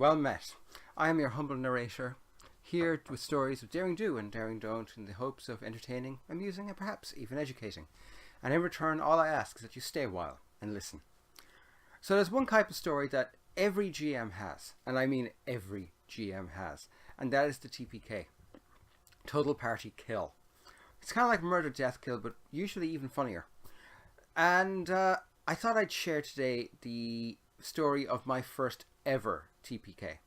Well met. I am your humble narrator, here with stories of daring do and daring don't in the hopes of entertaining, amusing, and perhaps even educating. And in return, all I ask is that you stay a while and listen. So there's one type of story that every GM has, and I mean every GM has, and that is the TPK. Total Party Kill. It's kind of like murder, death, kill, but usually even funnier. And I thought I'd share today the story of my first ever TPK,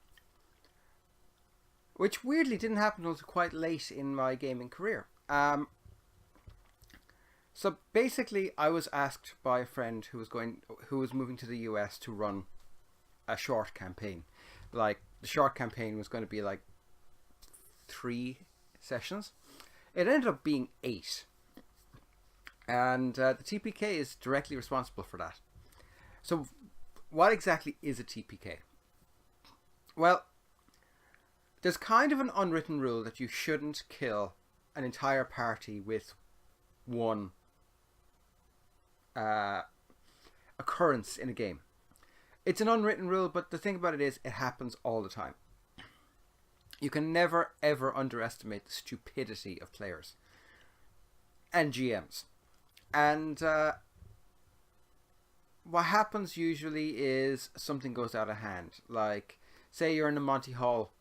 which weirdly didn't happen until quite late in my gaming career. So basically, I was asked by a friend who was moving to the US to run a short campaign. Like, the short campaign was going to be like 3 sessions. It ended up being 8. And the TPK is directly responsible for that. So what exactly is a TPK? Well, there's kind of an unwritten rule that you shouldn't kill an entire party with one occurrence in a game. It's an unwritten rule, but the thing about it is it happens all the time. You can never ever underestimate the stupidity of players and GMs. And what happens usually is something goes out of hand. Like, say you're in a Monty Hall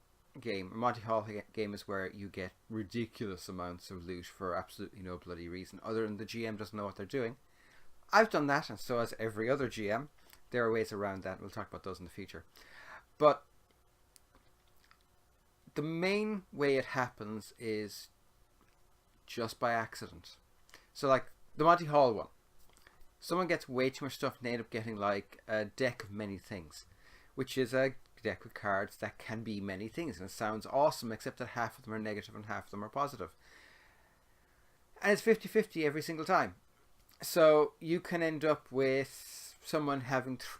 game. A Monty Hall game is where you get ridiculous amounts of loot for absolutely no bloody reason, other than the GM doesn't know what they're doing. I've done that, and so has every other GM. There are ways around that. We'll talk about those in the future. But the main way it happens is just by accident. So, like the Monty Hall one. Someone gets way too much stuff and they end up getting like a deck of many things, which is a deck of cards that can be many things, and it sounds awesome, except that half of them are negative and half of them are positive. And it's 50-50 every single time. So you can end up with someone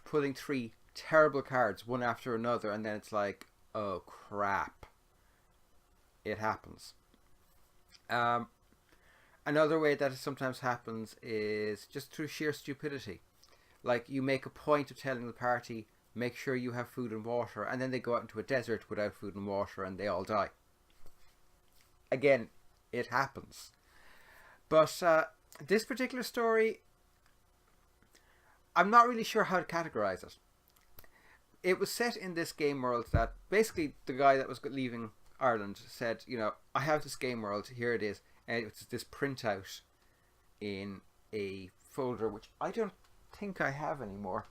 pulling 3 terrible cards one after another, and then it's like, oh crap, it happens. Another way that it sometimes happens is just through sheer stupidity. Like, you make a point of telling the party, make sure you have food and water, and then they go out into a desert without food and water and they all die. Again, it happens. But this particular story, I'm not really sure how to categorize it. It was set in this game world that basically the guy that was leaving Ireland said, you know, I have this game world, here it is. And it's this printout in a folder, which I don't think I have anymore.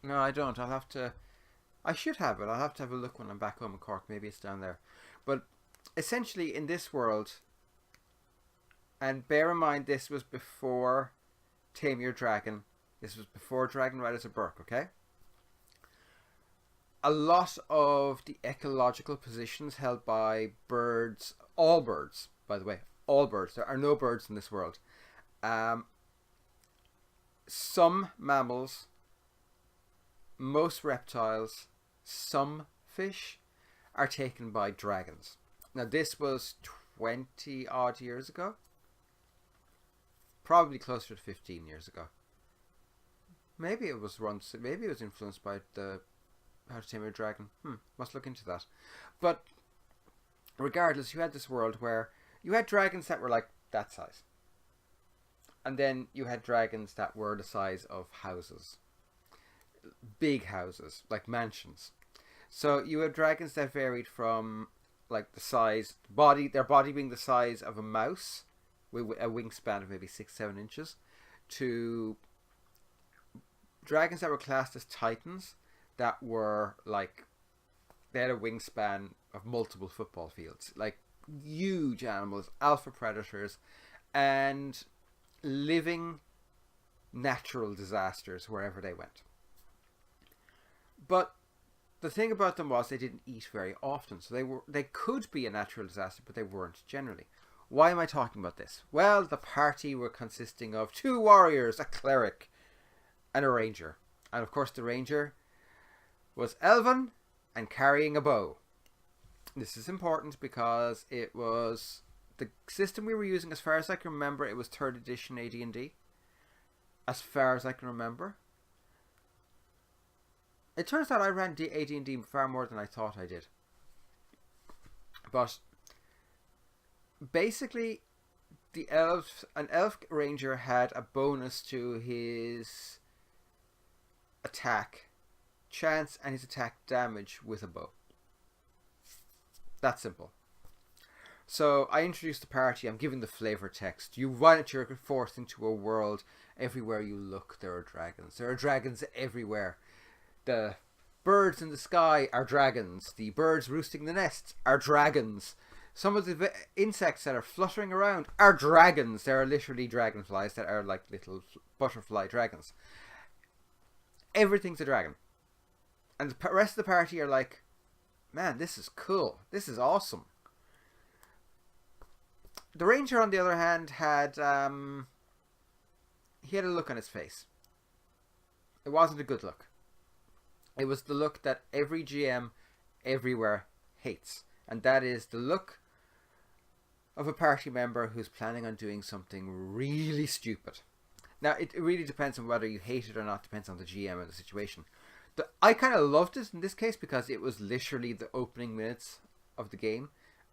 No, I don't. I should have it. I'll have to have a look when I'm back home in Cork. Maybe it's down there. But essentially, in this world, and bear in mind, this was before Tame Your Dragon. This was before Dragon Riders of Berk, okay? A lot of the ecological positions held by birds, all birds, by the way, all birds. There are no birds in this world. Some mammals, most reptiles, some fish are taken by dragons. Now, this was 20 odd years ago. Probably closer to 15 years ago. Maybe it was influenced by the How to Tame Your Dragon. Must look into that. But regardless, you had this world where you had dragons that were like that size. And then you had dragons that were the size of houses. Big houses, like mansions. So you had dragons that varied from like the size, their body being the size of a mouse, with a wingspan of maybe 6-7 inches, to dragons that were classed as titans that were like, they had a wingspan of multiple football fields. Like, huge animals, alpha predators, and living natural disasters wherever they went. But the thing about them was they didn't eat very often, so they could be a natural disaster, but they weren't generally. Why am I talking about this? Well, the party were consisting of 2 warriors, a cleric, and a ranger. And of course the ranger was elven and carrying a bow. This is important because it was the system we were using, as far as I can remember. It was 3rd edition AD&D, as far as I can remember. It turns out I ran AD&D far more than I thought I did. But basically, an elf ranger had a bonus to his attack chance and his attack damage with a bow. That's simple. So I introduced the party. I'm giving the flavor text. Why don't you're forced into a world. Everywhere you look, there are dragons. There are dragons everywhere. The birds in the sky are dragons. The birds roosting the nests are dragons. Some of the insects that are fluttering around are dragons. There are literally dragonflies that are like little butterfly dragons. Everything's a dragon. And the rest of the party are like, man, this is cool. This is awesome. The ranger, on the other hand, had he had a look on his face. It wasn't a good look. It was the look that every GM everywhere hates. And that is the look of a party member who's planning on doing something really stupid. Now, it really depends on whether you hate it or not. Depends on the GM and the situation. I kind of loved it in this case because it was literally the opening minutes of the game.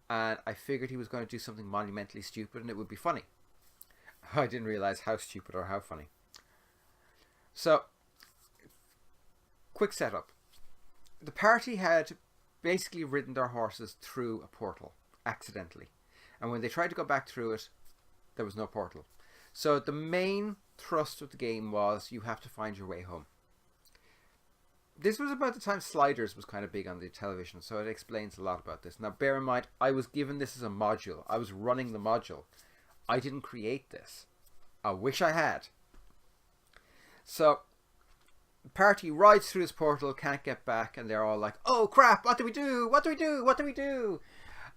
And I figured he was going to do something monumentally stupid and it would be funny. I didn't realize how stupid or how funny. So, quick setup. The party had basically ridden their horses through a portal accidentally. And when they tried to go back through it, there was no portal. So the main thrust of the game was you have to find your way home. This was about the time Sliders was kind of big on the television, so it explains a lot about this. Now bear in mind, I was given this as a module. I was running the module. I didn't create this. I wish I had. So, the party rides through this portal, can't get back, and they're all like, oh crap, what do we do? What do we do? What do we do?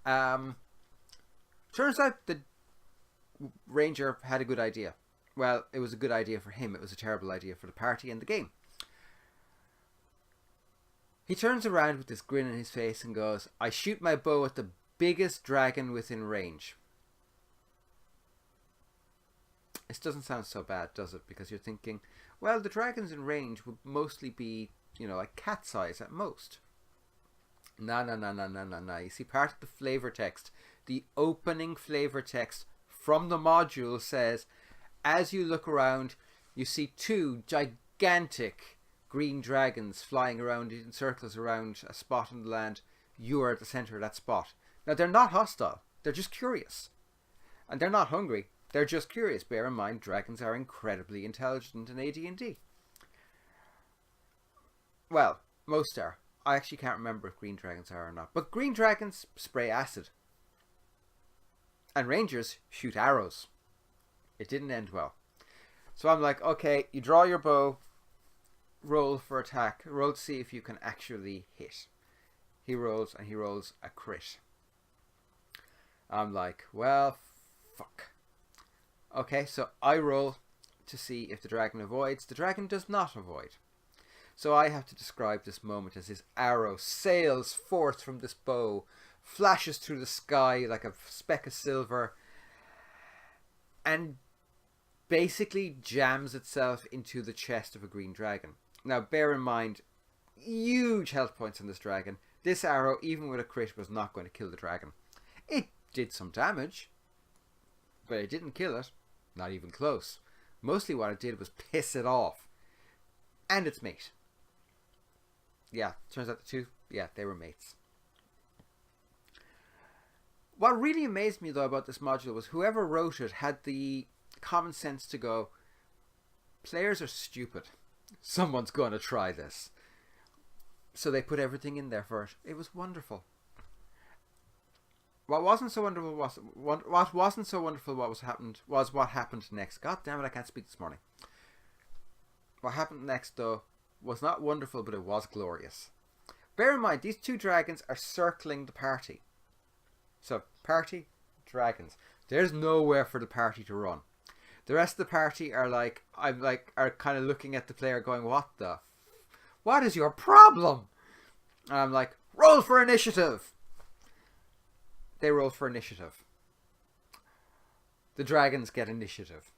Turns out the ranger had a good idea. Well, it was a good idea for him. It was a terrible idea for the party and the game. He turns around with this grin on his face and goes, I shoot my bow at the biggest dragon within range. This doesn't sound so bad, does it? Because you're thinking, well, the dragons in range would mostly be, like cat size at most. No. You see, part of the flavor text, the opening flavor text from the module says, as you look around, you see two gigantic green dragons flying around in circles around a spot on the land. You are at the center of that spot. Now, they're not hostile. They're just curious. And they're not hungry. They're just curious. Bear in mind, dragons are incredibly intelligent in AD&D. Well, most are. I actually can't remember if green dragons are or not. But green dragons spray acid. And rangers shoot arrows. It didn't end well. So I'm like, okay, you draw your bow, roll for attack, roll to see if you can actually hit. He rolls and he rolls a crit. I'm like, well, fuck. Okay, so I roll to see if the dragon avoids. The dragon does not avoid. So I have to describe this moment as his arrow sails forth from this bow, flashes through the sky like a speck of silver, and basically jams itself into the chest of a green dragon. Now, bear in mind, huge health points on this dragon. This arrow, even with a crit, was not going to kill the dragon. It did some damage, but it didn't kill it. Not even close. Mostly what it did was piss it off. And its mate. Yeah, turns out the two, they were mates. What really amazed me, though, about this module was whoever wrote it had the common sense to go, players are stupid. Someone's going to try this. So they put everything in there for it. It was wonderful. What wasn't so wonderful was what happened next. God damn it, I can't speak this morning. What happened next, though, was not wonderful, but it was glorious. Bear in mind, these two dragons are circling the party. So, party, dragons. There's nowhere for the party to run. The rest of the party are kind of looking at the player going, what is your problem? And I'm like, roll for initiative. They roll for initiative. The dragons get initiative.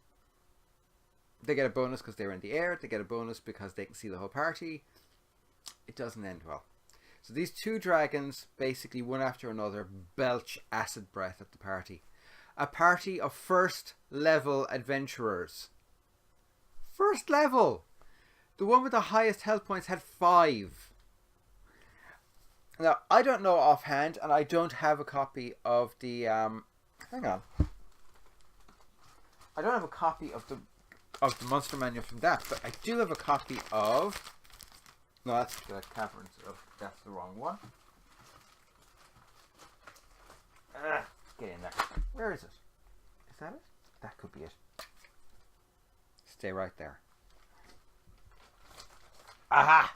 They get a bonus because they're in the air. They get a bonus because they can see the whole party. it doesn't end well. So these two dragons, basically one after another, belch acid breath at the party. A party of first level adventurers. First level! The one with the highest health points had 5. Now, I don't know offhand, and I don't have a copy of the... hang on. I don't have a copy of the monster manual from that, but I do have a copy of... No, that's the Caverns. Oh, that's the wrong one. Get in there. Where is it? Is that it? That could be it. Stay right there. Aha!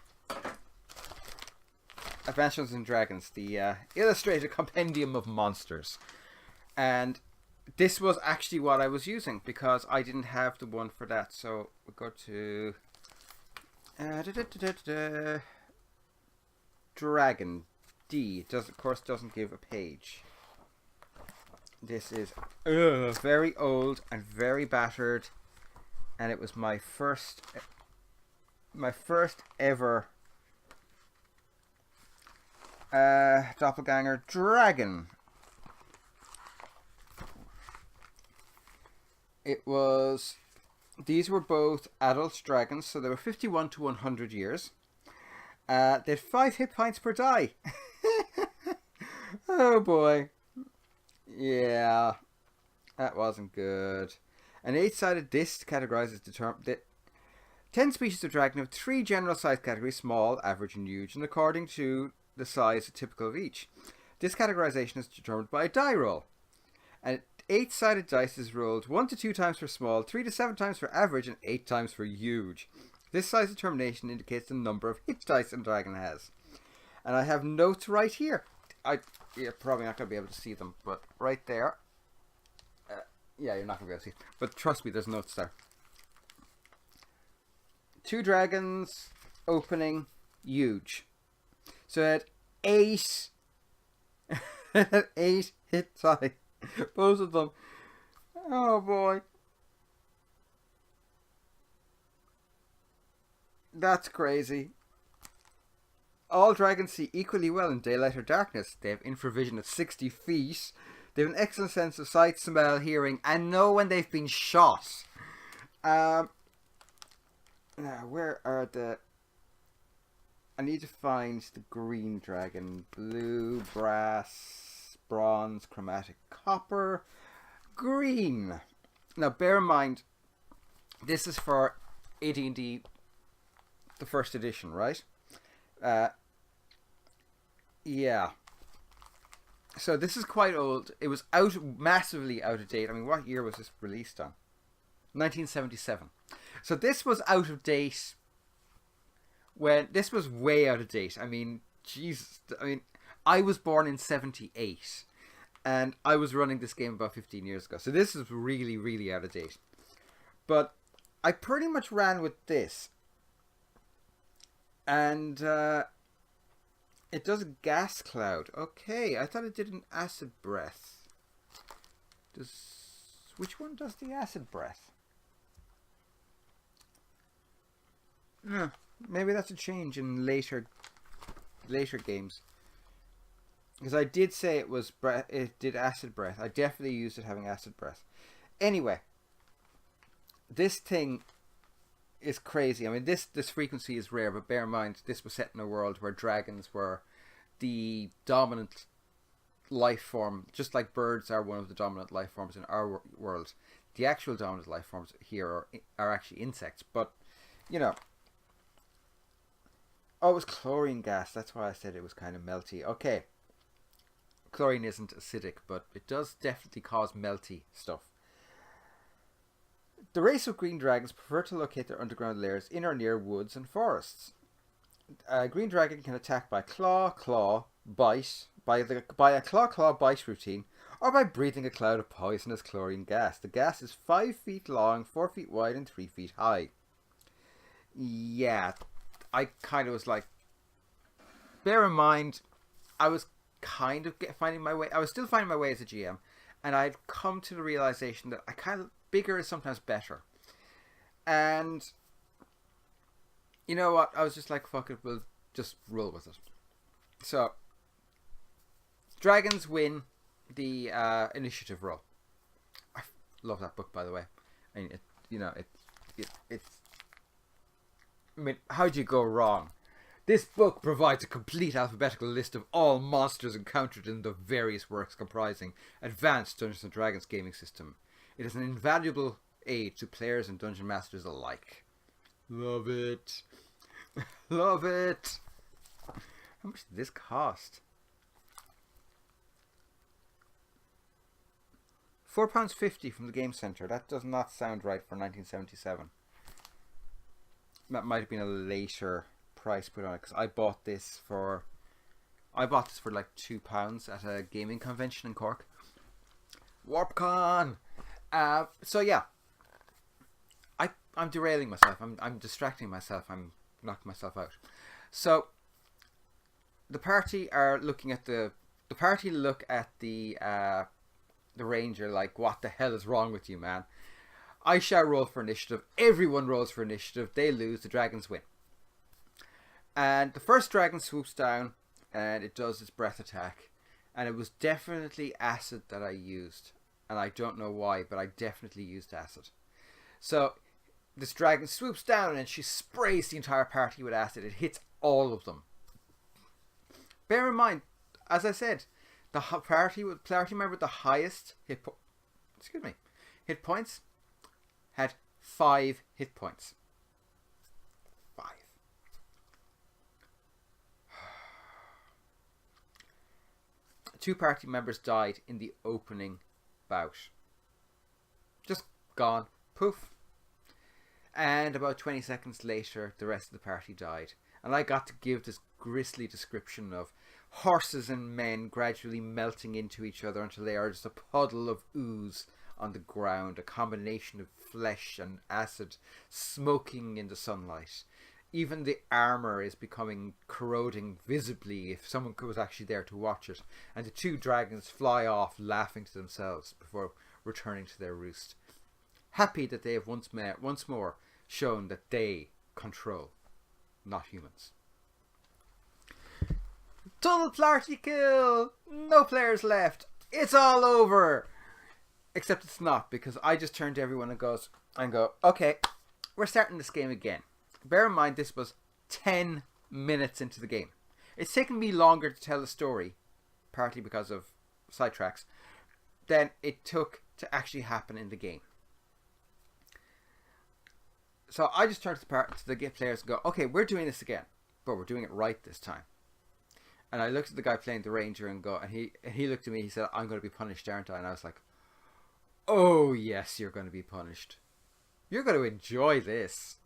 Adventures in Dragons, the illustrated compendium of monsters. And this was actually what I was using because I didn't have the one for that. So we'll go to Dragon D. It does, of course, doesn't give a page. This is very old and very battered, and it was my first ever doppelganger dragon. These were both adult dragons, so they were 51 to 100 years. They had 5 hit points per die. Oh boy. Yeah, that wasn't good. An 8-sided disc categorizes 10 species of dragon have 3 general size categories: small, average, and huge, and according to the size typical of each. This categorization is determined by a die roll. An 8-sided dice is rolled 1 to 2 times for small, 3 to 7 times for average, and 8 times for huge. This size determination indicates the number of hit dice a dragon has. And I have notes right here. You're probably not going to be able to see them, but right there. Yeah, you're not going to be able to see. But trust me, there's notes there. 2 dragons, opening, huge. So at 8 hit die. Both of them. Oh boy. That's crazy. All dragons see equally well in daylight or darkness. They have infravision at 60 feet. They have an excellent sense of sight, smell, hearing, and know when they've been shot. Now, where are the... I need to find the green dragon. Blue, brass, bronze, chromatic, copper, green. Now, bear in mind, this is for AD&D, the first edition, right? Yeah. So this is quite old. It was massively out of date. I mean, what year was this released on? 1977. So this was out of date when... This was way out of date. I mean, Jesus. I mean, I was born in 78. And I was running this game about 15 years ago. So this is really, really out of date. But I pretty much ran with this. And it does a gas cloud. Okay, I thought it did an acid breath. Which one does the acid breath? Maybe that's a change in later games. Because I did say it did acid breath. I definitely used it having acid breath. Anyway, this thing is crazy. I mean, this frequency is rare, but bear in mind, this was set in a world where dragons were the dominant life form, just like birds are one of the dominant life forms in our world. The actual dominant life forms here are actually insects, but, you know. Oh, it was chlorine gas. That's why I said it was kind of melty. Okay. Chlorine isn't acidic, but it does definitely cause melty stuff. The race of green dragons prefer to locate their underground lairs in or near woods and forests. A green dragon can attack by claw, bite, by a claw, bite routine, or by breathing a cloud of poisonous chlorine gas. The gas is 5 feet long, 4 feet wide, and 3 feet high. Yeah, I kind of was like... Bear in mind, I was kind of finding my way... I was still finding my way as a GM, and I'd come to the realization that I kind of... Bigger is sometimes better. And... You know what? I was just like, fuck it, we'll just roll with it. So, dragons win the initiative roll. I love that book, by the way. I mean, it's. I mean, how'd you go wrong? This book provides a complete alphabetical list of all monsters encountered in the various works comprising advanced Dungeons & Dragons gaming system. It is an invaluable aid to players and dungeon masters alike. Love it. Love it. How much did this cost? £4.50 from the Game Centre. That does not sound right for 1977. That might have been a later price put on it, because I bought this for like £2 at a gaming convention in Cork. WarpCon. So yeah, I'm derailing myself. I'm distracting myself. I'm knocking myself out. So the party are looking at the party look at the ranger like, what the hell is wrong with you, man? I shall roll for initiative. Everyone rolls for initiative. They lose. The dragons win. And the first dragon swoops down and it does its breath attack. And it was definitely acid that I used. And I don't know why, but I definitely used acid. So this dragon swoops down and she sprays the entire party with acid. It hits all of them. Bear in mind, as I said, the party member with the highest hit points had 5 hit points. 5. Two party members died in the opening bout. Just gone. Poof. And about 20 seconds later, the rest of the party died. And I got to give this grisly description of horses and men gradually melting into each other until they are just a puddle of ooze on the ground, a combination of flesh and acid smoking in the sunlight. Even the armor is corroding visibly if someone was actually there to watch it. And the two dragons fly off laughing to themselves before returning to their roost. Happy that they have once more shown that they control, not humans. Total party kill! No players left! It's all over! Except it's not, because I just turn to everyone and go, okay, we're starting this game again. Bear in mind, this was 10 minutes into the game. It's taken me longer to tell the story, partly because of sidetracks, than it took to actually happen in the game. So I just turned to the players and go, okay, we're doing this again, but we're doing it right this time. And I looked at the guy playing the ranger and he looked at me, he said, I'm going to be punished, aren't I? And I was like, oh yes, you're going to be punished. You're going to enjoy this.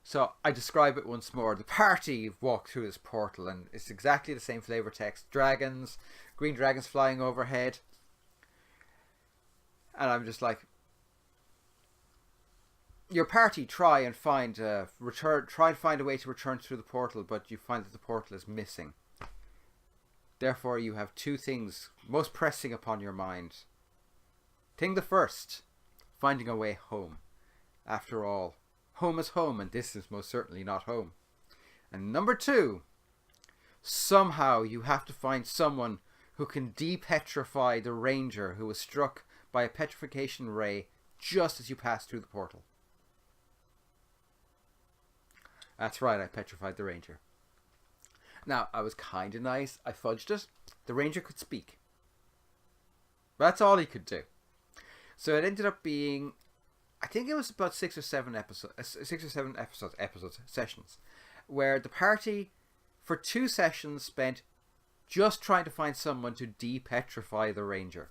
So I describe it once more. The party walked through this portal and it's exactly the same flavor text. Dragons, green dragons flying overhead. And I'm just like, your party try and find a way to return through the portal, but you find that the portal is missing. Therefore, you have two things most pressing upon your mind. Thing the first, finding a way home. After all, home is home, and this is most certainly not home. And number 2, somehow you have to find someone who can depetrify the ranger who was struck by a petrification ray just as you pass through the portal. That's right, I petrified the ranger. Now, I was kind of nice. I fudged it. The ranger could speak. That's all he could do. So it ended up being, I think it was about 6 or 7 sessions, where the party, for 2 sessions, spent just trying to find someone to depetrify the ranger,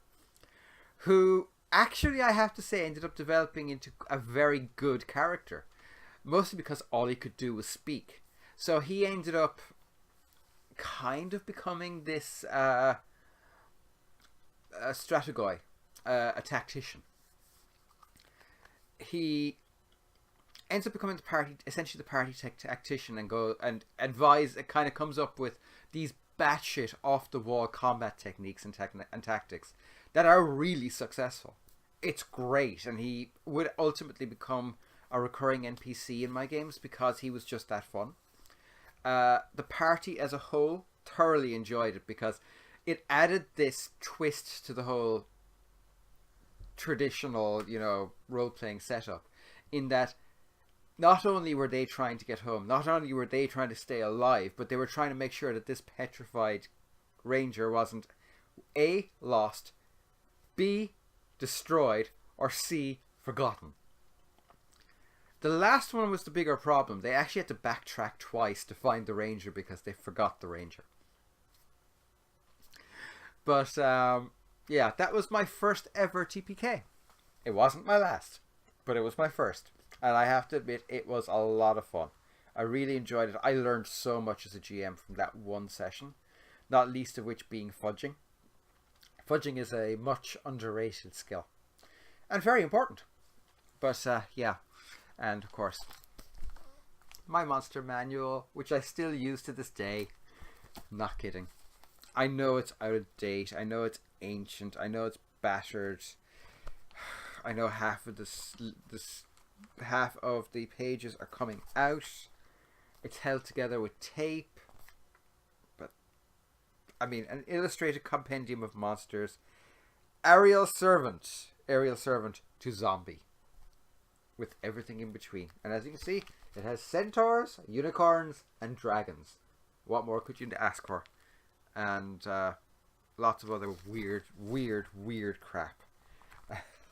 who actually, I have to say, ended up developing into a very good character. Mostly because all he could do was speak. So he ended up kind of becoming this strategoi, a tactician. He ends up becoming essentially the party tactician, and go and advise. It kind of comes up with these batshit off the wall combat techniques and tactics that are really successful. It's great, and he would ultimately become a recurring NPC in my games because he was just that fun. The party as a whole thoroughly enjoyed it because it added this twist to the whole traditional, role-playing setup, in that not only were they trying to get home, not only were they trying to stay alive, but they were trying to make sure that this petrified ranger wasn't A, lost, B, destroyed, or C, forgotten. The last one was the bigger problem. They actually had to backtrack twice to find the ranger because they forgot the ranger. But yeah, that was my first ever TPK. It wasn't my last, but it was my first. And I have to admit, it was a lot of fun. I really enjoyed it. I learned so much as a GM from that one session, not least of which being fudging. Fudging is a much underrated skill and very important. But yeah, and of course, my monster manual, which I still use to this day. Not kidding. I know it's out of date. I know it's ancient. I know it's battered. I know half of half of the pages are coming out. It's held together with tape. But I mean, an illustrated compendium of monsters. Aerial servant to zombie, with everything in between. And as you can see, it has centaurs, unicorns, and dragons. What more could you ask for? And lots of other weird crap.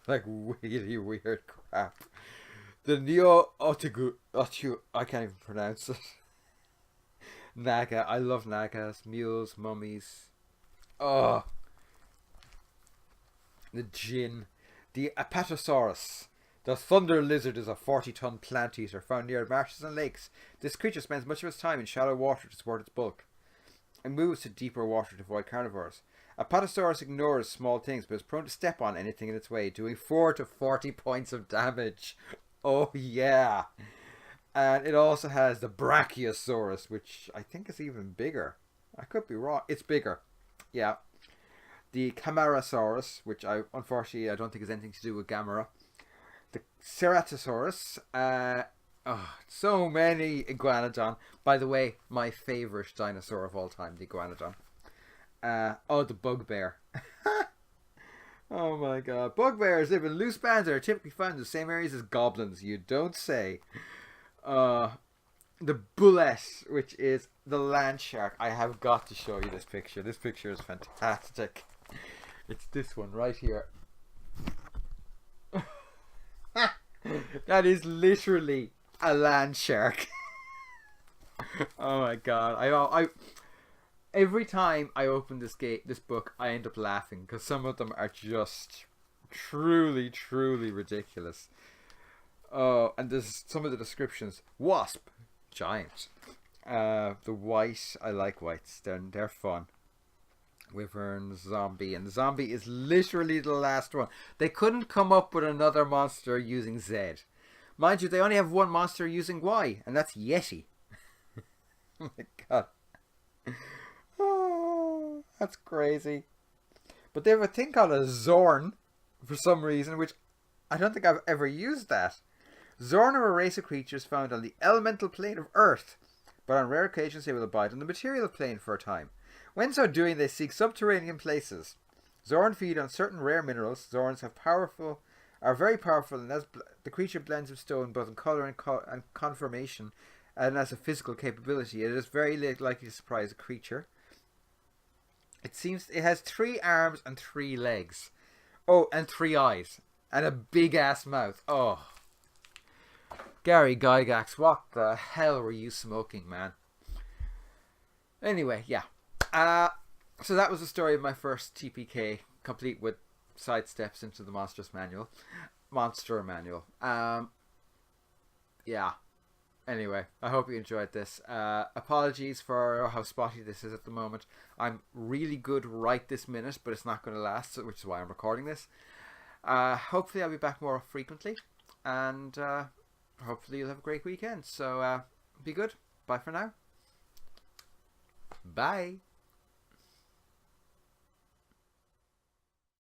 Like really weird crap. The Neo Otigu, I can't even pronounce it. Naga, I love Nagas, mules, mummies. Oh, the Djinn. The Apatosaurus. The thunder lizard is a 40-ton plant eater found near marshes and lakes. This creature spends much of its time in shallow water to support its bulk, and moves to deeper water to avoid carnivores. Apatosaurus ignores small things, but is prone to step on anything in its way, doing 4 to 40 points of damage. Oh yeah! And it also has the Brachiosaurus, which I think is even bigger. I could be wrong. It's bigger. Yeah. The Camarasaurus, which unfortunately I don't think has anything to do with Gamera. The Ceratosaurus. So many Iguanodon. By the way, my favourite dinosaur of all time, the Iguanodon. The Bugbear. Oh my god. Bugbears live in loose bands that are typically found in the same areas as goblins. You don't say. The Bullet, which is the land shark. I have got to show you this picture. This picture is fantastic. It's this one right here. That is literally a land shark. Oh my god. I every time I open this book, I end up laughing because some of them are just truly ridiculous. Oh, and there's some of the descriptions. Wasp, giant. The white, I like whites. They're fun. Wyvern, zombie, and the zombie is literally the last one. They couldn't come up with another monster using Z. Mind you, they only have one monster using Y, and that's Yeti. Oh my god. Oh, that's crazy. But they have a thing called a Zorn for some reason, which I don't think I've ever used that. Zorn are a race of creatures found on the elemental plane of Earth, but on rare occasions they will abide on the material plane for a time. When so doing, they seek subterranean places. Zorn feed on certain rare minerals. Zorns are very powerful, and as the creature blends with stone both in colour and conformation, and as a physical capability, it is very likely to surprise a creature. It has 3 arms and 3 legs. Oh, and 3 eyes. And a big ass mouth. Oh. Gary Gygax, what the hell were you smoking, man? Anyway, yeah. So that was the story of my first TPK, complete with sidesteps into the Monster Manual. Yeah. Anyway, I hope you enjoyed this. Apologies for how spotty this is at the moment. I'm really good right this minute, but it's not going to last, which is why I'm recording this. Hopefully I'll be back more frequently, and hopefully you'll have a great weekend. So be good. Bye for now. Bye.